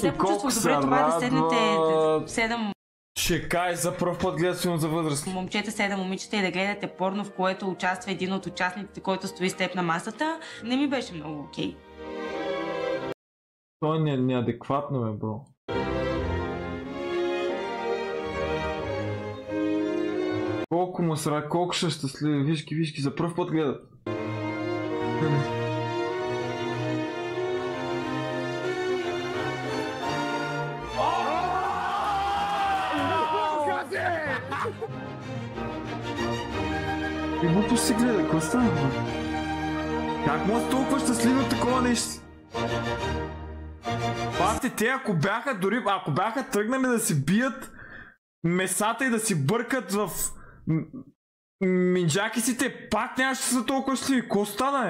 Не се почувствах добре това да седнете 7 Чекай, за пръв път гледаш филм за възраст. момчета, 7 момичета и да гледате порно, в което участва един от участниците, който стои с теб на масата, не ми беше много окей. Той не е неадекватно, бро. Колко му сра, колко ще щастливи, вижки, за пръв път гледат. И глупо си гледа, какво става? Как може толкова щастливи от такова нещо? Пасте, те ако бяха тръгнали да си бият месата и да си бъркат в минджакисите, пак нямаше да са толкова щастливи. Какво стана,